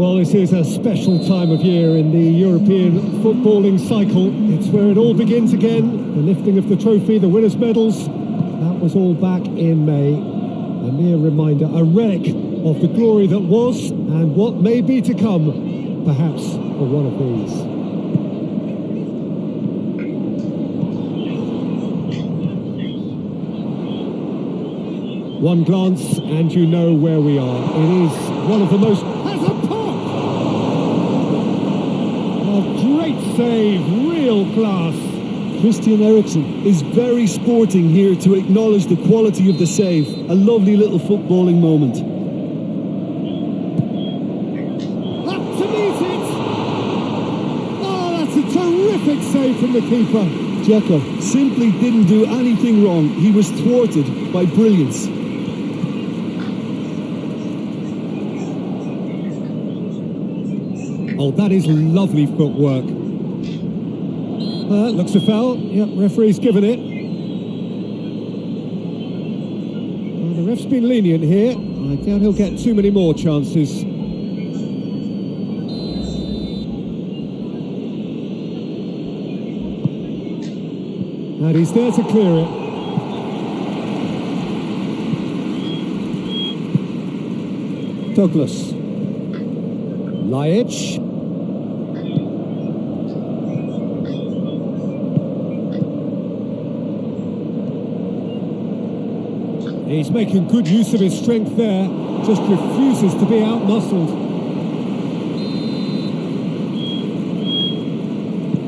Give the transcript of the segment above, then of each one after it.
Well, this is a special time of year in the European footballing cycle. It's where it all begins again. The lifting of the trophy, the winners' medals. That was all back in May. A mere reminder, a relic of the glory that was and what may be to come, perhaps for one of these. One glance and you know where we are. It is one of the most... Has a pop! A great save, real class. Christian Eriksen is very sporting here to acknowledge the quality of the save. A lovely little footballing moment. Up to meet it! Oh, that's a terrific save from the keeper. Dzeko simply didn't do anything wrong. He was thwarted by brilliance. Oh, that is lovely footwork. Looks a foul. Yep, referee's given it. Well, the ref's been lenient here. I doubt he'll get too many more chances. And he's there to clear it. Douglas. Lajic. He's making good use of his strength there, just refuses to be out-muscled.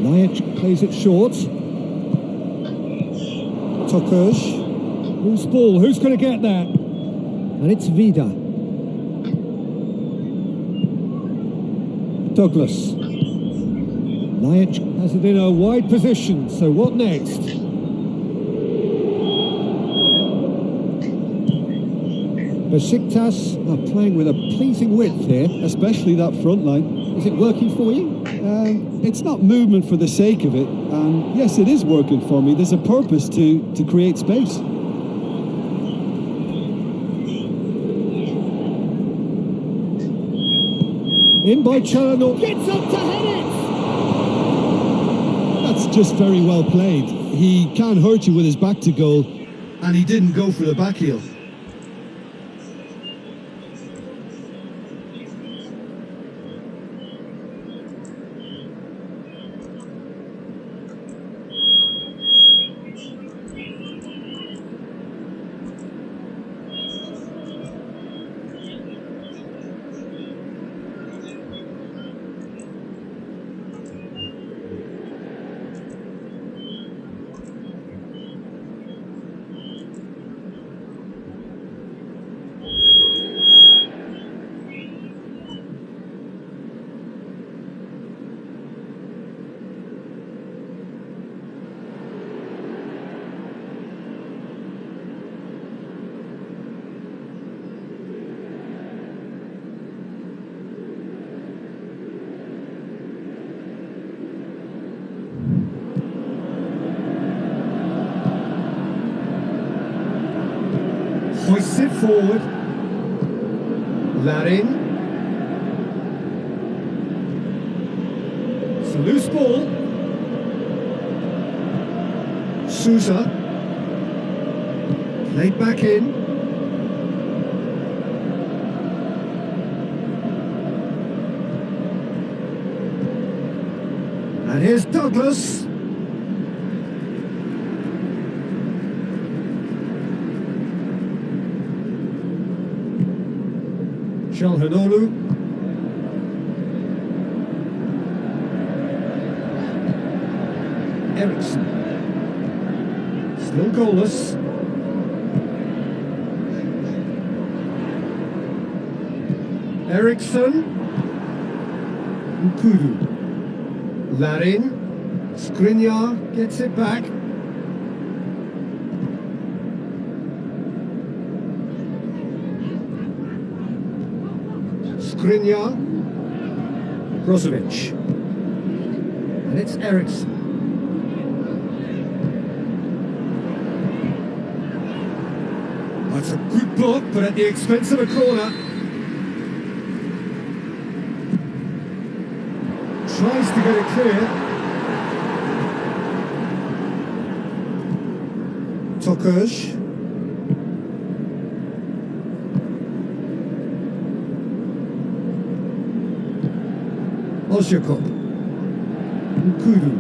Lajic plays it short. Tokush. Whose ball? Who's going to get that? And it's Vida. Douglas. Lajic has it in a wide position, so what next? Besiktas are playing with a pleasing width here. Especially that front line. Is it working for you? It's not movement for the sake of it. And yes, it is working for me. There's a purpose to create space. In by Chalanoglu. Gets up to head it! That's just very well played. He can hurt you with his back to goal, and he didn't go for the back heel. Hoists it forward. Larin. It's a loose ball. Sousa. Played back in. And here's Douglas. Çalhanoğlu. Eriksen. Still goalless. Eriksen. Nkudu. Larin. Skriniar gets it back. Skriniar, Brozovic, and it's Eriksen. That's a good block, but at the expense of a corner. tries to get it clear. Tokush. Ozhakov. Nkudu.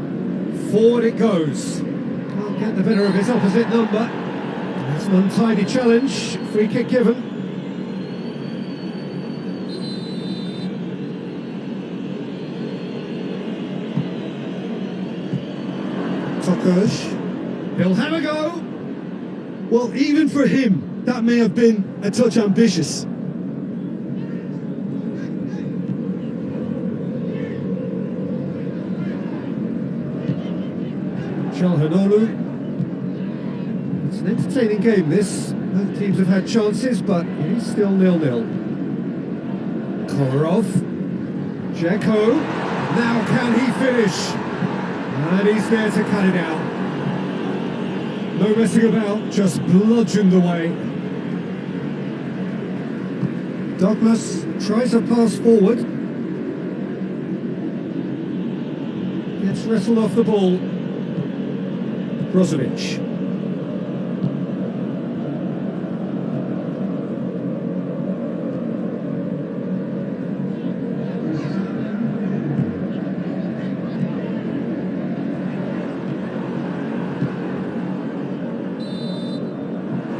Forward it goes. Can't get the better of his opposite number. That's an untidy challenge. Free kick given. Tokush. He'll have a go. Well, even for him, that may have been a touch ambitious. Calhanoglu. It's an entertaining game, this. Both teams have had chances, but it is still 0-0. Kolarov. Dzeko. Now can he finish? And he's there to cut it out. No messing about, just bludgeoned away. Douglas tries a pass forward. Gets wrestled off the ball. Brozovic.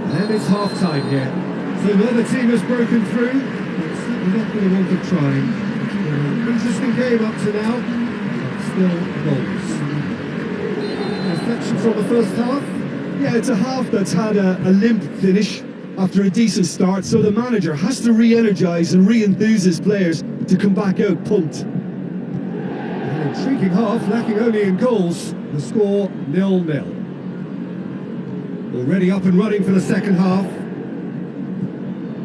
And it's half-time here. So another team has broken through. It's certainly not been a want of trying. Interesting game up to now, but still goals. Reflections on the first half? Yeah, it's a half that's had a limp finish after a decent start, so the manager has to re-energise and re-enthuse his players to come back out pumped. An intriguing half, lacking only in goals. The score 0-0. Already up and running for the second half.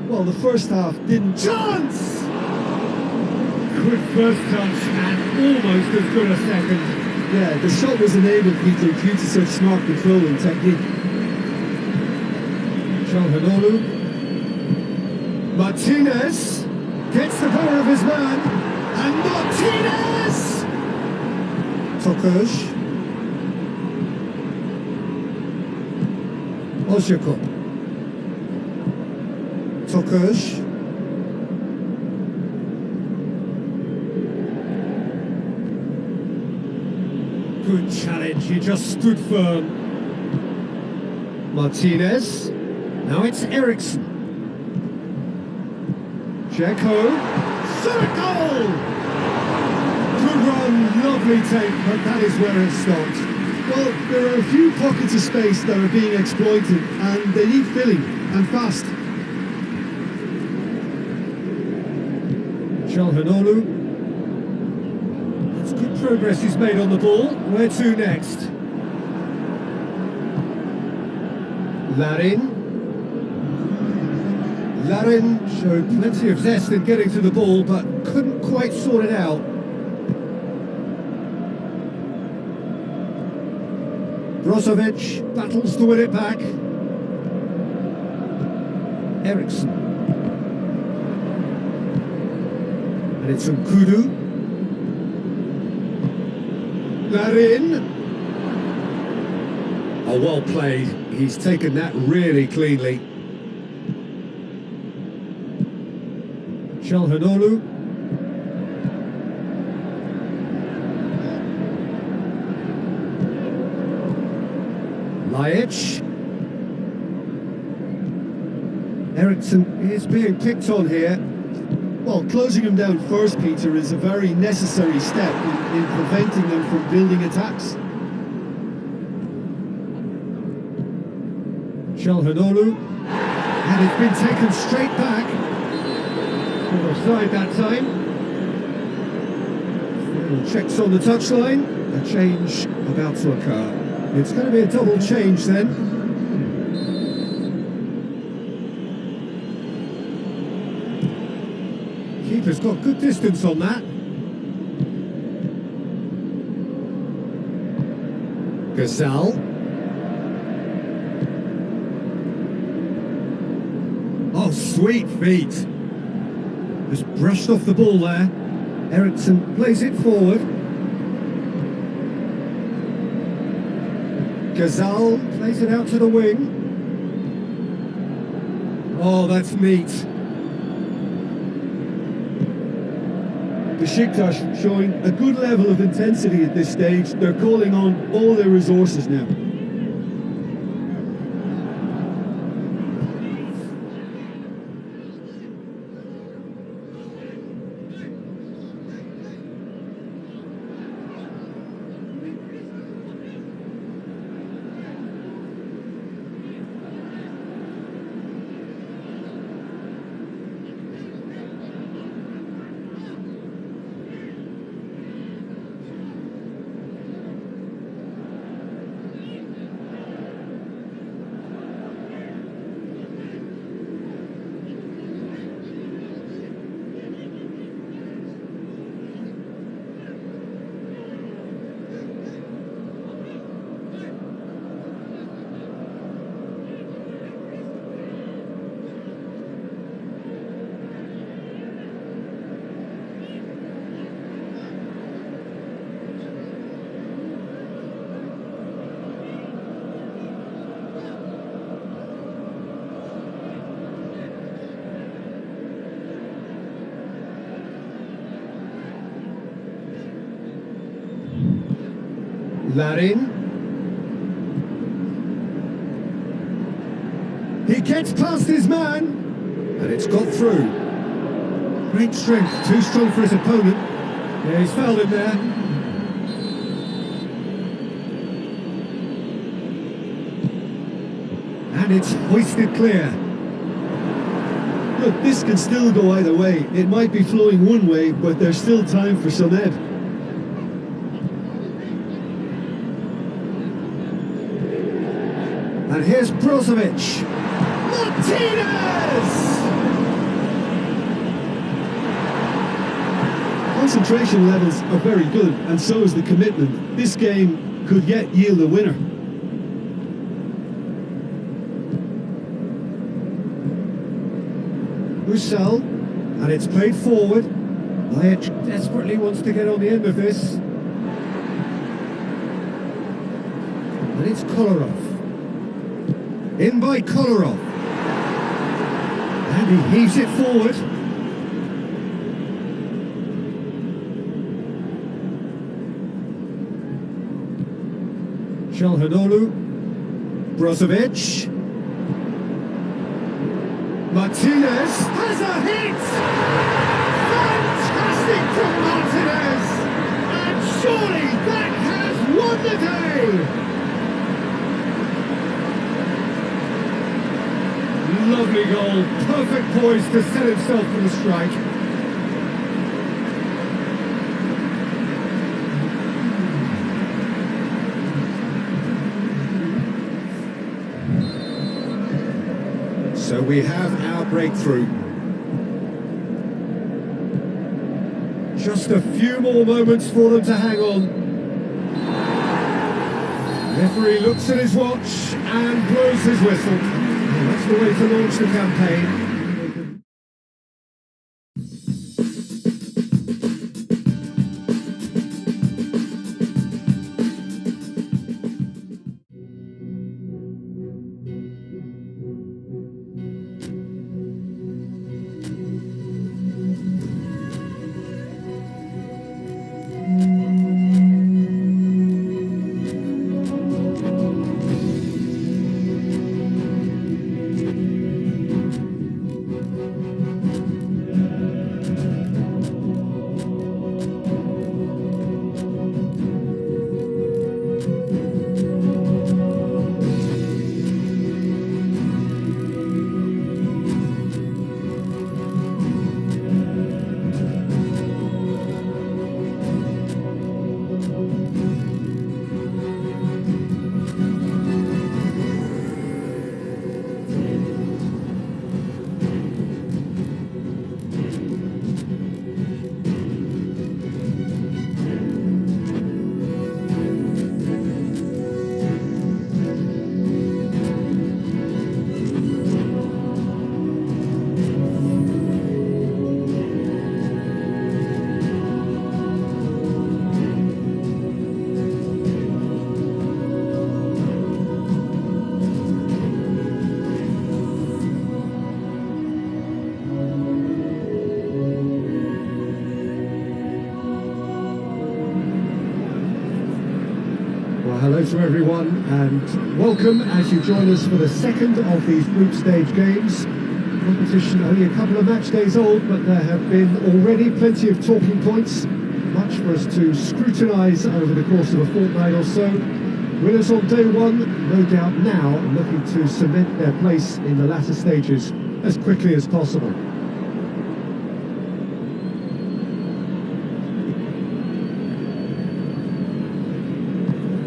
Well, the first half didn't... Chance! Good first touch and almost as good a second. Yeah, the shot was enabled, Peter, due to such smart control and technique. Calhanoglu. Martinez gets the better of his man. And Martinez! Tokush. Ozhakov. Tokush. Good challenge, he just stood firm. Martinez. Now it's Eriksson. Dzeko. Shot a goal! Good run, lovely take, but that is where it stopped. Well, there are a few pockets of space that are being exploited, and they need filling, and fast. Calhanoglu. It's good progress he's made on the ball. Where to next? Larin. Larin showed plenty of zest in getting to the ball, but couldn't quite sort it out. Brozovic battles to win it back. Eriksson. And it's Nkudu. Larin. Oh, well played. He's taken that really cleanly. Calhanoglu. Lajic. Eriksson is being picked on here. Well, closing him down first, Peter, is a very necessary step in preventing them from building attacks. Calhanoglu. And it's been taken straight back. Offside that time. Checks on the touchline. A change about to occur. It's going to be a double change then. Keeper's got good distance on that. Gazal. Oh, sweet feet. Just brushed off the ball there. Eriksson plays it forward. Gazal plays it out to the wing. Oh, that's neat. Besiktas showing a good level of intensity at this stage. They're calling on all their resources now. Larin. He gets past his man, and it's got through. Great strength, too strong for his opponent. Yeah, he's fouled him there. And it's hoisted clear. Look, this can still go either way. It might be flowing one way, but there's still time for some ebb. And here's Brozovic. Martinez! Concentration levels are very good, and so is the commitment. This game could yet yield a winner. Roussel, and it's played forward. Ziyech desperately wants to get on the end of this. And it's Kolarov. In by Kolarov. And he heaves it forward. Çalhanoğlu. Brozovic. Martinez has a hit! Fantastic from Martinez! And surely that has won the day! Lovely goal, perfect poise to set himself for the strike. So we have our breakthrough. Just a few more moments for them to hang on. Referee looks at his watch and blows his whistle. That's the way to launch the campaign. everyone, and welcome as you join us for the second of these group stage games. Competition only a couple of match days old, but there have been already plenty of talking points, much for us to scrutinise over the course of a fortnight or so. Winners on day one, no doubt now looking to cement their place in the latter stages as quickly as possible.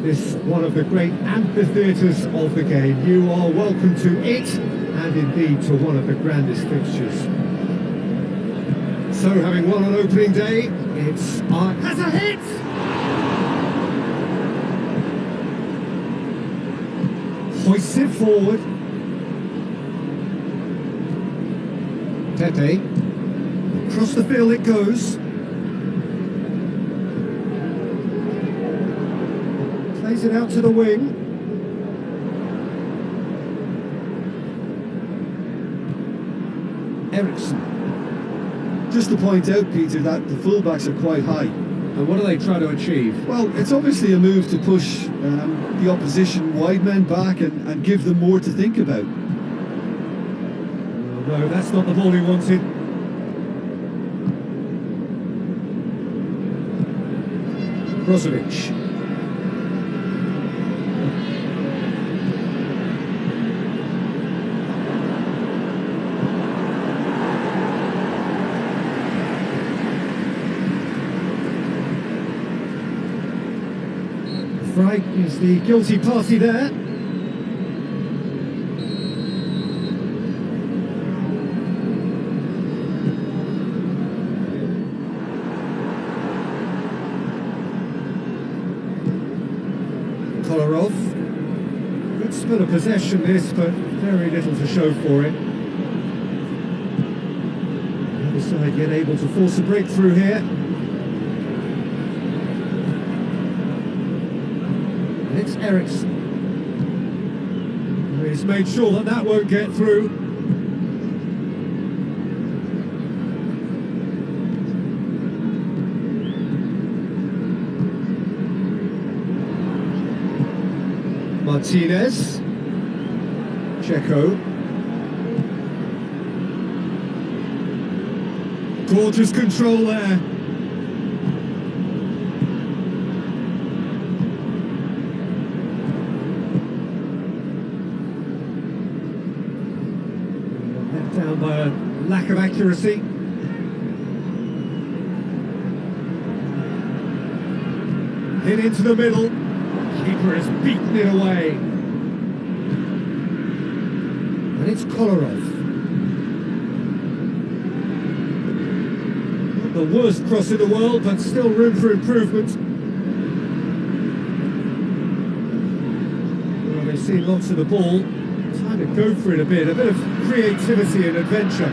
This one of the great amphitheatres of the game. You are welcome to it, and indeed to one of the grandest fixtures. So, having won on opening day, it's has a hit! Hoists it forward. Pepe. Across the field it goes. Plays it out to the wing. Ericsson. Just to point out, Peter, that the fullbacks are quite high. And what are they trying to achieve? Well, it's obviously a move to push the opposition wide men back and give them more to think about. No, that's not the ball he wanted. Brozovic. Frank is the guilty party there. Kolarov. Good spell of possession this, but very little to show for it. The other side yet able to force a breakthrough here. It's Ericsson. He's made sure that that won't get through. Martinez. Checo. Gorgeous control there. Down by a lack of accuracy. Hit into the middle. Keeper has beaten it away. And it's Kolarov. Not the worst cross in the world, but still room for improvement. Well, they've seen lots of the ball. Time to go for it a bit of creativity and adventure.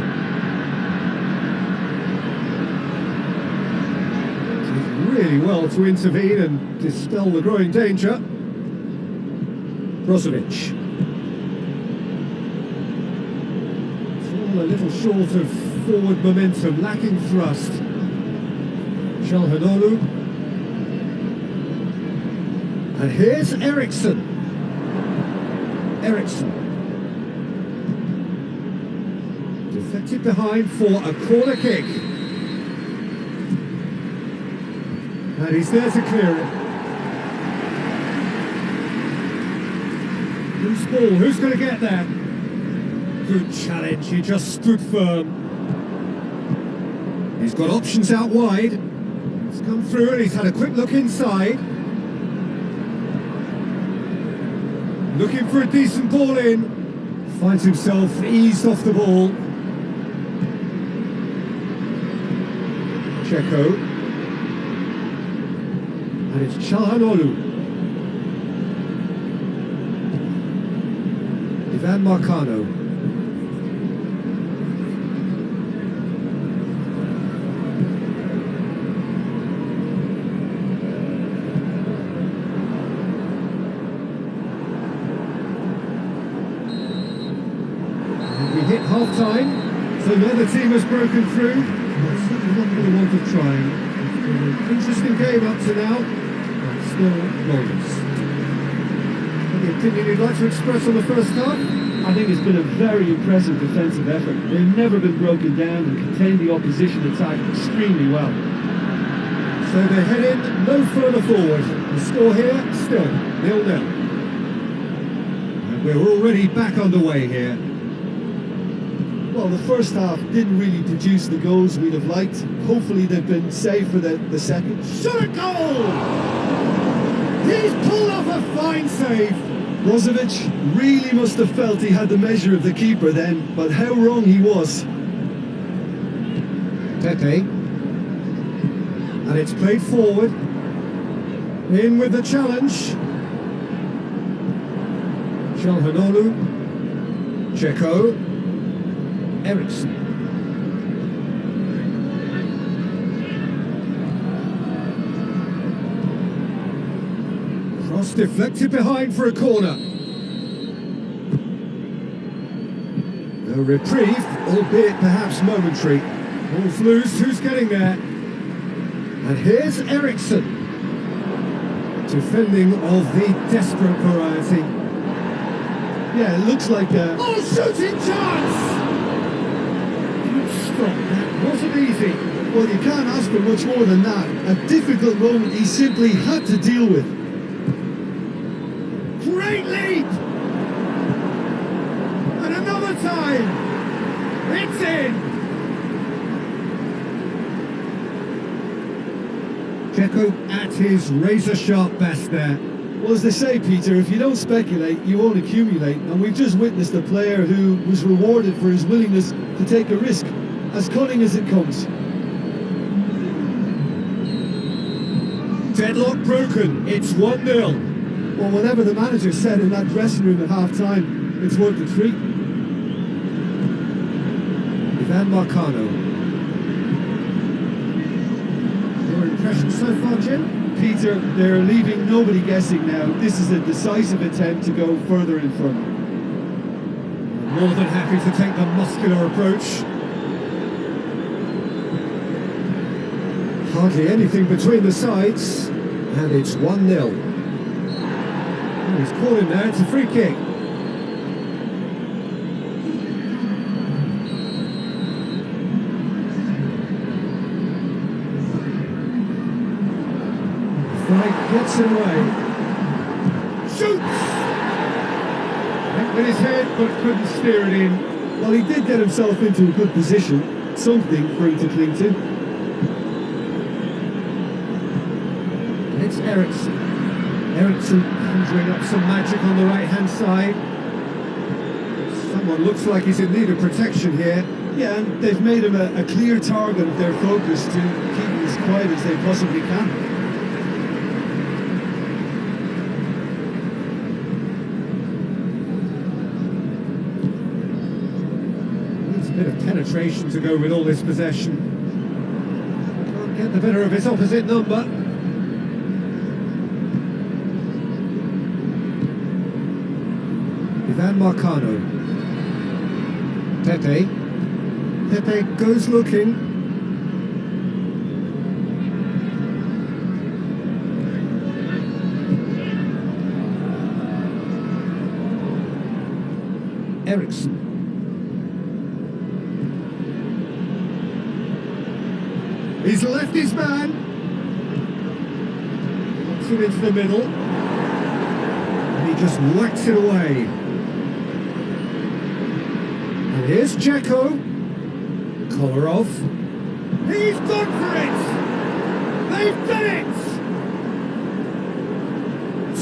Did really well to intervene and dispel the growing danger. Brozovic. It's all a little short of forward momentum, lacking thrust. Calhanoglu. And here's Ericsson. Ericsson. Deflected behind for a corner kick. And he's there to clear it. Loose ball, who's going to get there? Good challenge, he just stood firm. He's got options out wide. He's come through and he's had a quick look inside. Looking for a decent ball in. Finds himself eased off the ball. Checo. And it's Calhanoglu. Ivan Marcano. We hit half-time, so the other team has broken through. It's certainly not for the want of trying. It's been an interesting game up to now, but still goalless. Any opinion you'd like to express on the first half? I think it's been a very impressive defensive effort. They've never been broken down and contained the opposition attack extremely well. So they head in no further forward. The score here, still 0-0. And we're already back underway here. Well, the first half didn't really produce the goals we'd have liked. Hopefully they've been saved for the second. Shot at goal! He's pulled off a fine save. Brozovic really must have felt he had the measure of the keeper then, but how wrong he was. Tete. And it's played forward. In with the challenge. Çalhanoğlu. Dzeko. Eriksson. Cross deflected behind for a corner. A reprieve, albeit perhaps momentary. Ball's loose, who's getting there? And here's Eriksson. Defending of the desperate variety. Yeah, it looks like a... Oh, shooting chance! Stop, that wasn't easy. Well, you can't ask for much more than that. A difficult moment he simply had to deal with. Great lead! And another time! It's in! Dzeko at his razor-sharp best there. Well, as they say, Peter, if you don't speculate, you won't accumulate. And we've just witnessed a player who was rewarded for his willingness to take a risk, as cunning as it comes. Deadlock broken, it's 1-0. Well, whatever the manager said in that dressing room at half-time, it's worth the treat. Ivan Marcano. Your impression so far, Jim? Peter, they're leaving nobody guessing now. This is a decisive attempt to go further in front. More than happy to take the muscular approach. Hardly anything between the sides, and it's 1-0. Oh, he's calling now, it's a free kick. Frank gets it away. Shoots! Went with his head, but couldn't steer it in. Well, he did get himself into a good position, something for him to cling to. It's Eriksson. Eriksson conjuring up some magic on the right-hand side. Someone looks like he's in need of protection here. Yeah, and they've made him a clear target of their focus to keep him as quiet as they possibly can. Needs a bit of penetration to go with all this possession. Can't get the better of his opposite number. Ivan Marcano. Pepe. Pepe goes looking. Eriksson. He's left his man. Puts him into the middle. And he just whacks it away. And here's Dzeko. Kolarov. He's gone for it! They've done it!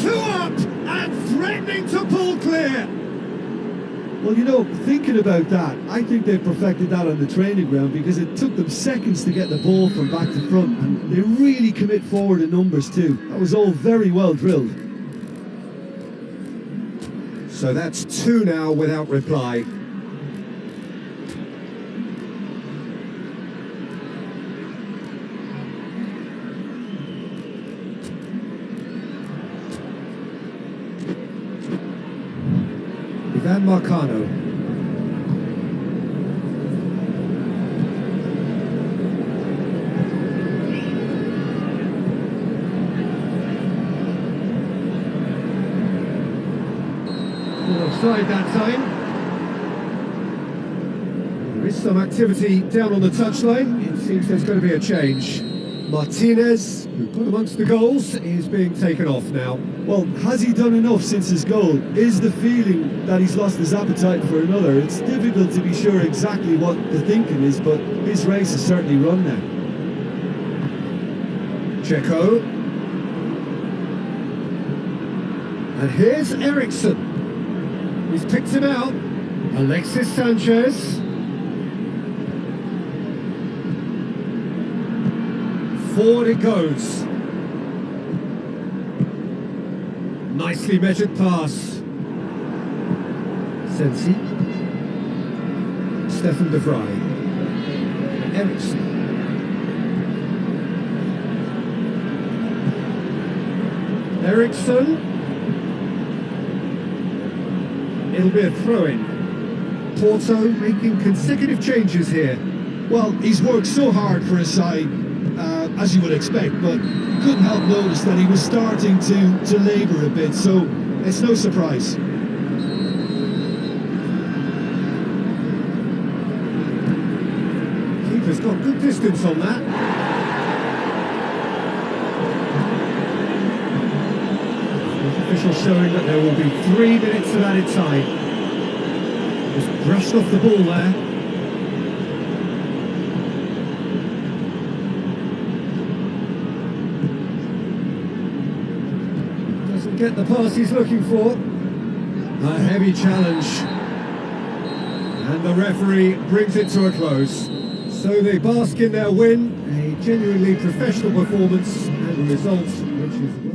2 up and threatening to pull clear. Well, you know, thinking about that, I think they've perfected that on the training ground because it took them seconds to get the ball from back to front, and they really commit forward in numbers too. That was all very well drilled. So that's 2 now without reply. Ivan Marcano. offside that time. There is some activity down on the touchline. It seems there's going to be a change. Martinez, who put amongst the goals, is being taken off now. Well, has he done enough since his goal? Is the feeling that he's lost his appetite for another? It's difficult to be sure exactly what the thinking is, but his race is certainly run now. Checo. And here's Ericsson. He's picked him out. Alexis Sanchez. Forward it goes. Nicely measured pass. Sensi. Stefan de Vrij. Ericsson. Ericsson. It'll be a throw-in. Porto making consecutive changes here. Well, he's worked so hard for his side, as you would expect, but couldn't help notice that he was starting to labour a bit, so it's no surprise. Keeper's got good distance on that. Official showing that there will be 3 minutes of added time. Just brushed off the ball there. Doesn't get the pass he's looking for. A heavy challenge. And the referee brings it to a close. So they bask in their win, a genuinely professional performance and a result which is